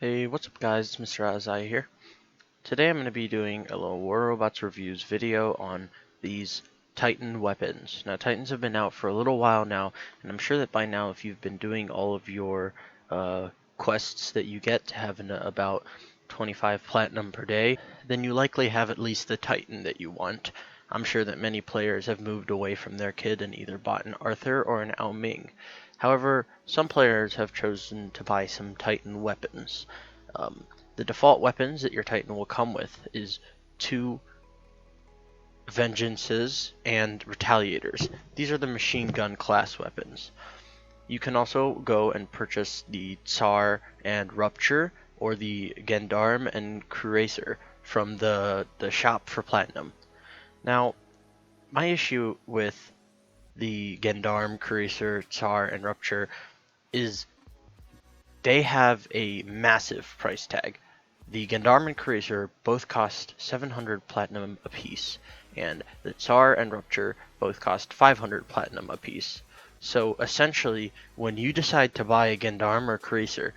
Hey, what's up guys, it's Mr. Azai here. Today I'm going to be doing a little War Robots Reviews video on these Titan weapons. Now Titans have been out for a little while now, and I'm sure that by now if you've been doing all of your quests that you get to have about 25 platinum per day, then you likely have at least the Titan that you want. I'm sure that many players have moved away from their kid and either bought an Arthur or an Ao Ming. However, some players have chosen to buy some Titan weapons. The default weapons that your Titan will come with is 2 Vengeances and Retaliators. These are the machine gun class weapons. You can also go and purchase the Tsar and Rupture or the Gendarme and Cuirassier from the shop for platinum. Now, my issue with the Gendarme, Cuirassier, Tsar, and Rupture is they have a massive price tag. The Gendarme and Cuirassier both cost 700 platinum apiece, and the Tsar and Rupture both cost 500 platinum apiece. So essentially, when you decide to buy a Gendarme or Cuirassier,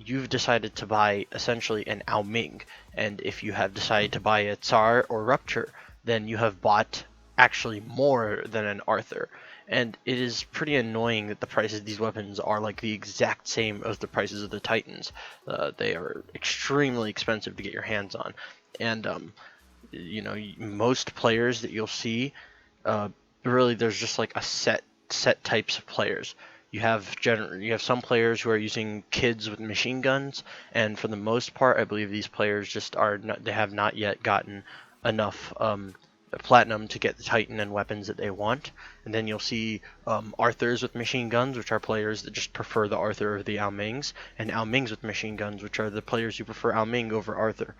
you've decided to buy essentially an Ao Ming, and if you have decided to buy a Tsar or Rupture, then you have bought actually more than an Arthur. And it is pretty annoying that the prices of these weapons are like the exact same as the prices of the Titans. They are extremely expensive to get your hands on, and most players that you'll see, really there's just like a set types of players. You have some players who are using kids with machine guns, and for the most part, I believe these players just they have not yet gotten enough platinum to get the Titan and weapons that they want. And then you'll see Arthurs with machine guns, which are players that just prefer the Arthur or the Ao Mings, and Ao Mings with machine guns, which are the players who prefer Ao Ming over Arthur.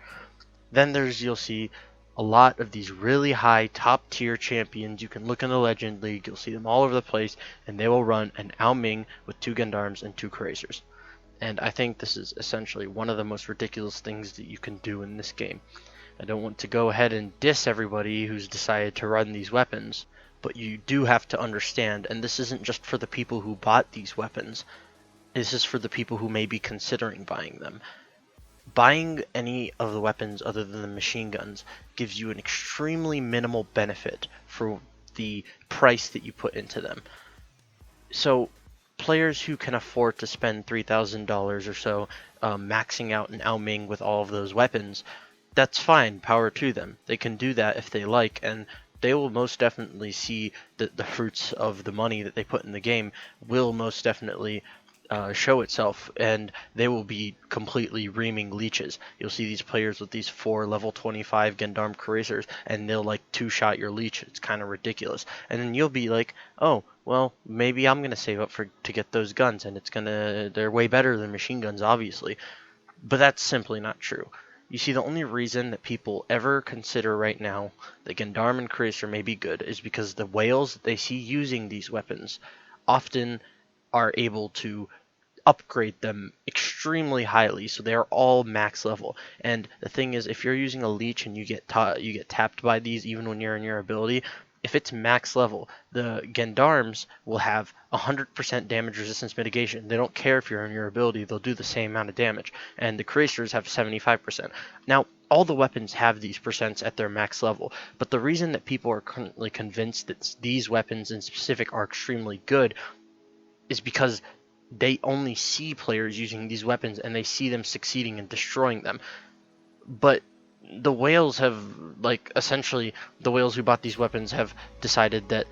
Then you'll see a lot of these really high top tier champions. You can look in the Legend League, you'll see them all over the place, and they will run an Ao Ming with 2 Gendarmes and 2 Cuirassiers. And I think this is essentially one of the most ridiculous things that you can do in this game. I don't want to go ahead and diss everybody who's decided to run these weapons, but you do have to understand, and this isn't just for the people who bought these weapons, this is for the people who may be considering buying them. Buying any of the weapons other than the machine guns gives you an extremely minimal benefit for the price that you put into them. So players who can afford to spend $3,000 or so maxing out an Ao Ming with all of those weapons, that's fine, power to them. They can do that if they like, and they will most definitely see that the fruits of the money that they put in the game will most definitely show itself, and they will be completely reaming leeches. You'll see these players with these 4 level 25 Gendarme Cuirassiers, and they'll like 2-shot your leech. It's kind of ridiculous. And then you'll be like, oh, well, maybe I'm gonna save up to get those guns, and they're way better than machine guns, obviously. But that's simply not true. You see, the only reason that people ever consider right now that Gendarme and Cuirassier may be good is because the whales that they see using these weapons often are able to upgrade them extremely highly, so they are all max level. And the thing is, if you're using a leech and you get tapped by these even when you're in your ability, if it's max level, the Gendarmes will have 100% damage resistance mitigation. They don't care if you're in your ability, they'll do the same amount of damage. And the Cuirassiers have 75%. Now, all the weapons have these percents at their max level, but the reason that people are currently convinced that these weapons in specific are extremely good is because they only see players using these weapons and they see them succeeding and destroying them. But the whales have, essentially, the whales who bought these weapons have decided that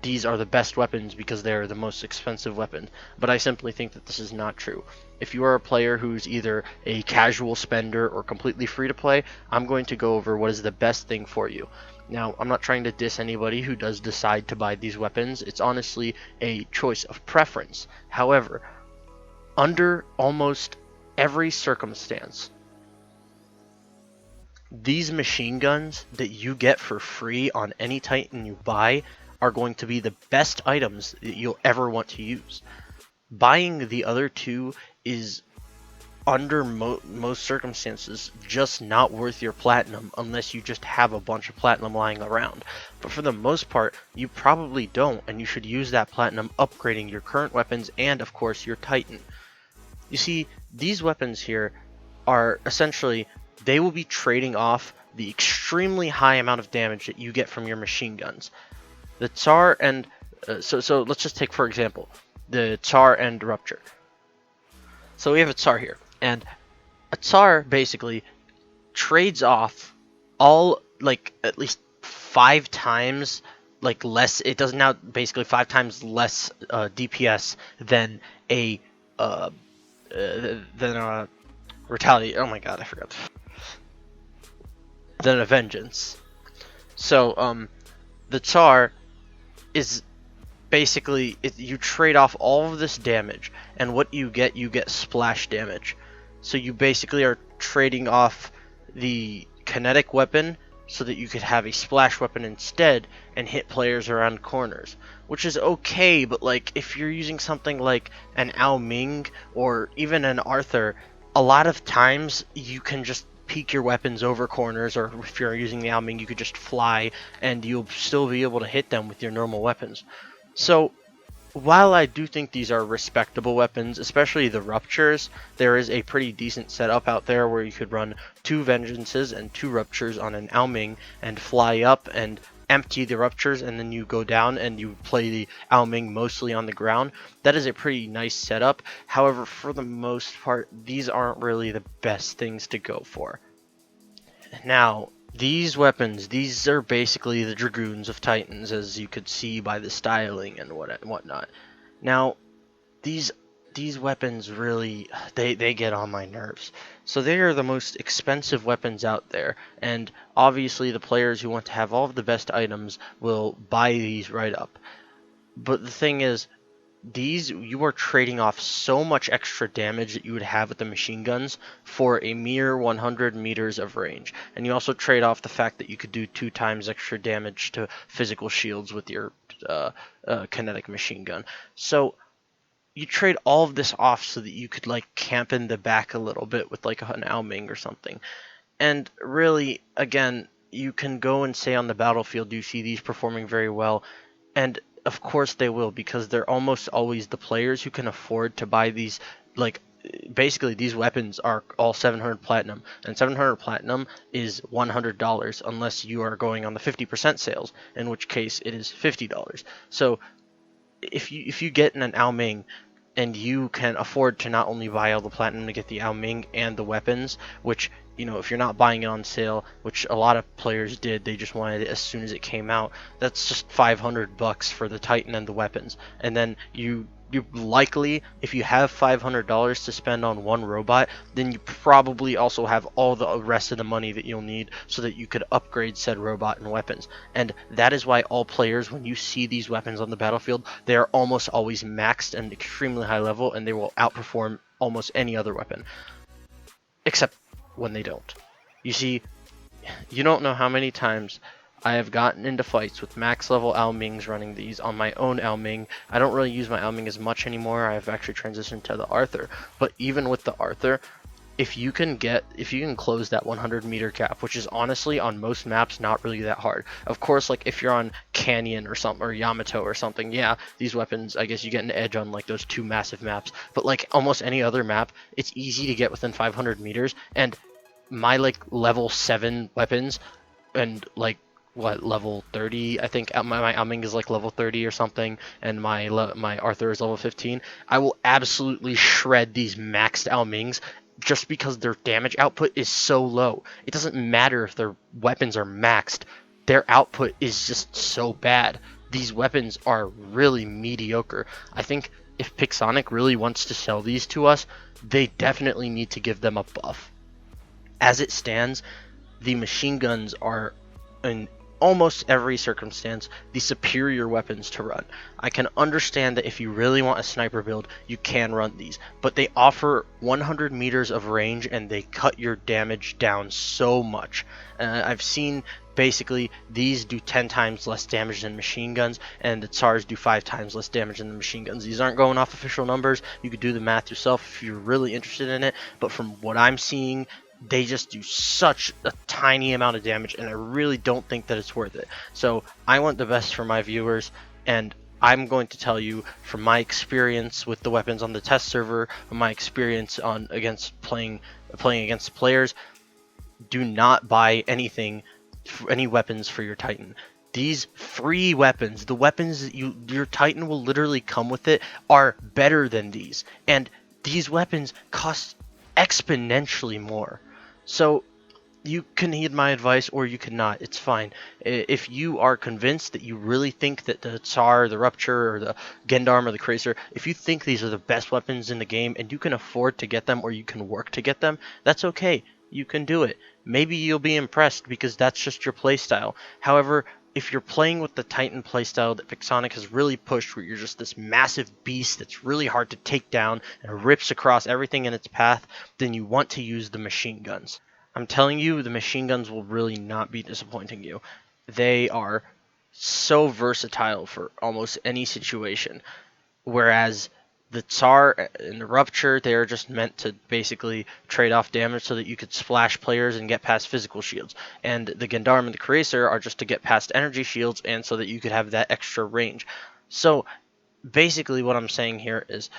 these are the best weapons because they're the most expensive weapons. But I simply think that this is not true. If you are a player who's either a casual spender or completely free to play, I'm going to go over what is the best thing for you. Now, I'm not trying to diss anybody who does decide to buy these weapons. It's honestly a choice of preference. However, under almost every circumstance, these machine guns that you get for free on any Titan you buy are going to be the best items that you'll ever want to use. Buying the other 2 is, under most circumstances, just not worth your platinum unless you just have a bunch of platinum lying around. But for the most part, you probably don't, and you should use that platinum upgrading your current weapons and, of course, your Titan. You see, these weapons here are essentially, they will be trading off the extremely high amount of damage that you get from your machine guns. The Tsar and so let's just take for example the Tsar and Rupture. So we have a Tsar here, and a Tsar basically trades off all, like, at least 5 times, like, less. It does now basically 5 times less DPS than a uh, than a retaliate. Oh my god, I forgot. Than a vengeance. So the Tsar is basically you trade off all of this damage, and what you get splash damage. So you basically are trading off the kinetic weapon so that you could have a splash weapon instead and hit players around corners, which is okay. But like, if you're using something like an Ao Ming or even an Arthur, a lot of times you can just peek your weapons over corners, or if you're using the Ao Ming, you could just fly and you'll still be able to hit them with your normal weapons. So while I do think these are respectable weapons, especially the Ruptures, there is a pretty decent setup out there where you could run 2 Vengeances and 2 Ruptures on an Ao Ming and fly up and empty the Ruptures, and then you go down and you play the Ao Ming mostly on the ground. That is a pretty nice setup. However, for the most part, these aren't really the best things to go for. Now, these weapons, these are basically the Dragoons of Titans, as you could see by the styling and whatnot. Now, these weapons really, they get on my nerves. So they are the most expensive weapons out there, and obviously the players who want to have all of the best items will buy these right up. But the thing is, these, you are trading off so much extra damage that you would have with the machine guns for a mere 100 meters of range, and you also trade off the fact that you could do 2 times extra damage to physical shields with your kinetic machine gun. So you trade all of this off so that you could like camp in the back a little bit with like an Ao Ming or something. And really, again, you can go and say on the battlefield you see these performing very well, and of course they will, because they're almost always the players who can afford to buy these. Like, basically these weapons are all 700 platinum, and 700 platinum is $100 unless you are going on the 50% sales, in which case it is $50. So if you get an Ao Ming and you can afford to not only buy all the platinum to get the Ao Ming and the weapons, which, you know, if you're not buying it on sale, which a lot of players did, they just wanted it as soon as it came out, that's just $500 for the Titan and the weapons. And then you likely, if you have $500 to spend on one robot, then you probably also have all the rest of the money that you'll need so that you could upgrade said robot and weapons. And that is why all players, when you see these weapons on the battlefield, they are almost always maxed and extremely high level, and they will outperform almost any other weapon, except when they don't. You see, you don't know how many times I have gotten into fights with max level Ao Mings running these on my own Ao Ming. I don't really use my Ao Ming as much anymore. I've actually transitioned to the Arthur. But even with the Arthur, if you can close that 100 meter gap, which is honestly on most maps not really that hard. Of course, like if you're on Canyon or something, or Yamato or something, yeah, these weapons, I guess you get an edge on like those 2 massive maps. But like almost any other map, it's easy to get within 500 meters. And my like level 7 weapons, and like what, level 30, I think my Ao Ming is like level 30 or something, and my Arthur is level 15. I will absolutely shred these maxed Ao Mings just because their damage output is so low. It doesn't matter if their weapons are maxed, their output is just so bad. These weapons are really mediocre. I think if Pixonic really wants to sell these to us, they definitely need to give them a buff. As it stands, the machine guns are, in almost every circumstance, the superior weapons to run. I can understand that if you really want a sniper build, you can run these, but they offer 100 meters of range and they cut your damage down so much. I've seen basically these do 10 times less damage than machine guns, and the Tsars do 5 times less damage than the machine guns. These aren't going off official numbers. You could do the math yourself if you're really interested in it, but from what I'm seeing, they just do such a tiny amount of damage, and I really don't think that it's worth it. So I want the best for my viewers, and I'm going to tell you from my experience with the weapons on the test server, from my experience against playing playing against players, do not buy any weapons for your Titan. These free weapons, the weapons that your Titan will literally come with it, are better than these, and these weapons cost exponentially more. So you can heed my advice or you cannot. It's fine. If you are convinced that you really think that the Tsar, the Rupture, or the Gendarm, or the Kracer, if you think these are the best weapons in the game and you can afford to get them or you can work to get them, that's okay. You can do it. Maybe you'll be impressed because that's just your playstyle. However, if you're playing with the Titan playstyle that Pixonic has really pushed, where you're just this massive beast that's really hard to take down and rips across everything in its path, then you want to use the machine guns. I'm telling you, the machine guns will really not be disappointing you. They are so versatile for almost any situation. Whereas the Tsar and the Rupture, they are just meant to basically trade off damage so that you could splash players and get past physical shields. And the Gendarm and the Kracer are just to get past energy shields and so that you could have that extra range. So basically what I'm saying here is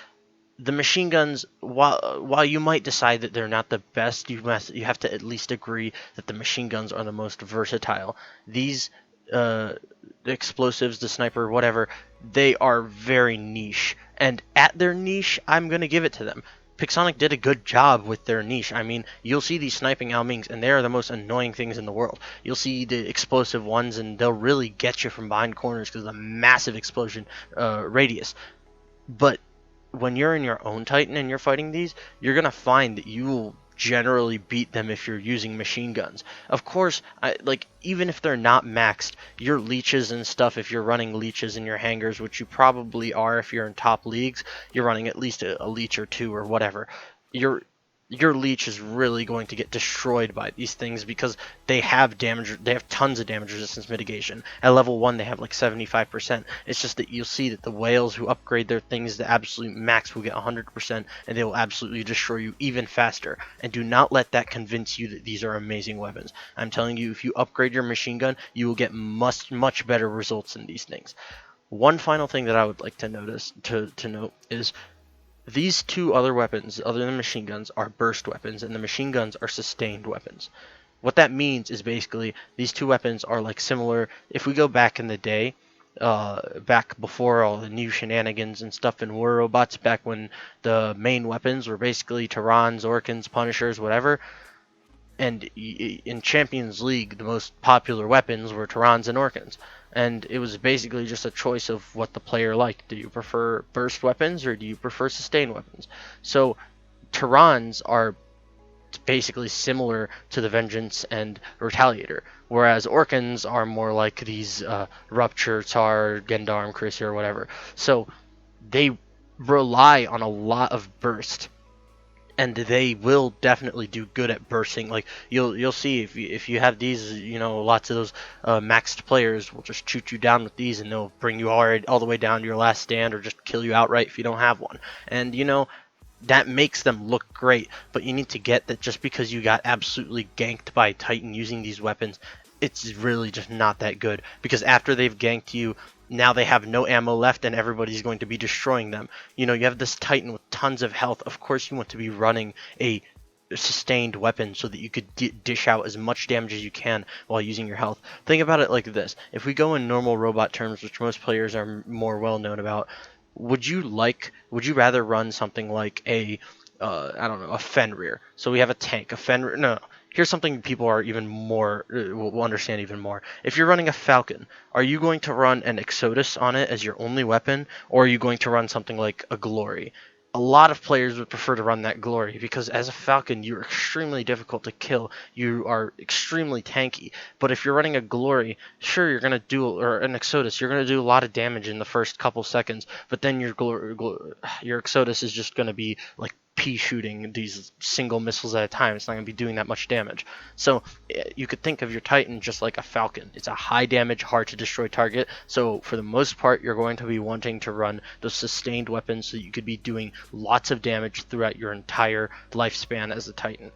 the machine guns, while you might decide that they're not the best, you have to at least agree that the machine guns are the most versatile. These the explosives, the sniper, whatever, they are very niche, and at their niche, I'm gonna give it to them. Pixonic did a good job with their niche. I mean, you'll see these sniping Ao Mings, and they are the most annoying things in the world. You'll see the explosive ones, and they'll really get you from behind corners because of the massive explosion radius. But when you're in your own Titan and you're fighting these, you're going to find that you will generally beat them if you're using machine guns. Of course, even if they're not maxed, your leeches and stuff, if you're running leeches in your hangars, which you probably are if you're in top leagues, you're running at least a leech or two or whatever. Your leech is really going to get destroyed by these things because they have tons of damage resistance mitigation. At level 1 they have like 75%. It's just that you'll see that the whales who upgrade their things to absolute max will get 100% and they will absolutely destroy you even faster. And do not let that convince you that these are amazing weapons. I'm telling you, if you upgrade your machine gun, you will get much better results in these things. One final thing that I would like to note is these two other weapons, other than machine guns, are burst weapons, and the machine guns are sustained weapons. What that means is basically these two weapons are like similar. If we go back in the day, back before all the new shenanigans and stuff in War Robots, back when the main weapons were basically Tyrans, Orkans, Punishers, whatever, and in Champions League, the most popular weapons were Tyrans and Orkans. And it was basically just a choice of what the player liked. Do you prefer burst weapons or do you prefer sustained weapons? So Tyrans are basically similar to the Vengeance and Retaliator, whereas Orkans are more like these Rupture, Tsar, Gendarm, Kracer, or whatever. So they rely on a lot of burst, and they will definitely do good at bursting. Like you'll see if you have these, lots of those maxed players will just shoot you down with these, and they'll bring you all the way down to your last stand, or just kill you outright if you don't have one. And that makes them look great, but you need to get that just because you got absolutely ganked by Titan using these weapons, it's really just not that good, because after they've ganked you, now they have no ammo left and everybody's going to be destroying them. You have this Titan with tons of health. Of course you want to be running a sustained weapon so that you could dish out as much damage as you can while using your health. Think about it like this. If we go in normal robot terms, which most players are more well known about, would you rather run something like a Fenrir? So we have a tank, a Fenrir. No, here's something people are even more will understand even more. If you're running a Falcon, are you going to run an Exodus on it as your only weapon, or are you going to run something like a Glory? A lot of players would prefer to run that Glory because as a Falcon, you're extremely difficult to kill. You are extremely tanky. But if you're running a Glory, sure, you're going to do, or an Exodus, you're going to do a lot of damage in the first couple seconds, but then your Exodus is just going to be like pea shooting these single missiles at a time. It's not going to be doing that much damage. So you could think of your Titan just like a Falcon. It's a high damage, hard to destroy target. So for the most part, you're going to be wanting to run those sustained weapons so you could be doing lots of damage throughout your entire lifespan as a Titan.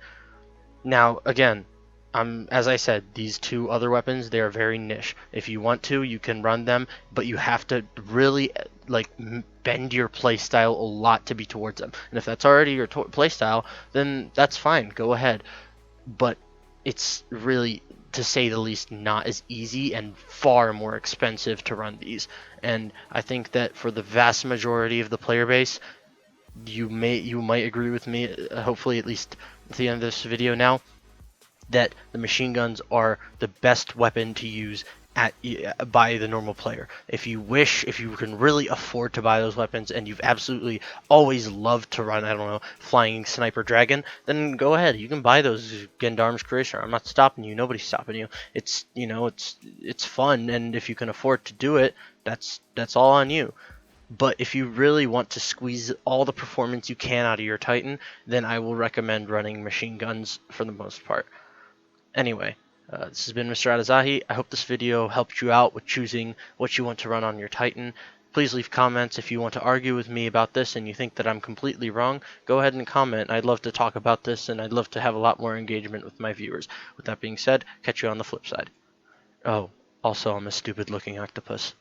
Now, again, as I said, these two other weapons, they are very niche. If you want to, you can run them, but you have to really like bend your play style a lot to be towards them. And if that's already your play style, then that's fine. Go ahead. But it's really, to say the least, not as easy and far more expensive to run these. And I think that for the vast majority of the player base, you might agree with me, hopefully at least at the end of this video now, that the machine guns are the best weapon to use by the normal player. If you can really afford to buy those weapons, and you've absolutely always loved to run, I don't know, flying sniper dragon, then go ahead. You can buy those Gendarme's Cuirassier. I'm not stopping you. Nobody's stopping you. It's it's fun, and if you can afford to do it, that's all on you. But if you really want to squeeze all the performance you can out of your Titan, then I will recommend running machine guns for the most part. Anyway, this has been Mr. Adazahi. I hope this video helped you out with choosing what you want to run on your Titan. Please leave comments if you want to argue with me about this and you think that I'm completely wrong. Go ahead and comment. I'd love to talk about this, and I'd love to have a lot more engagement with my viewers. With that being said, catch you on the flip side. Oh, also, I'm a stupid looking octopus.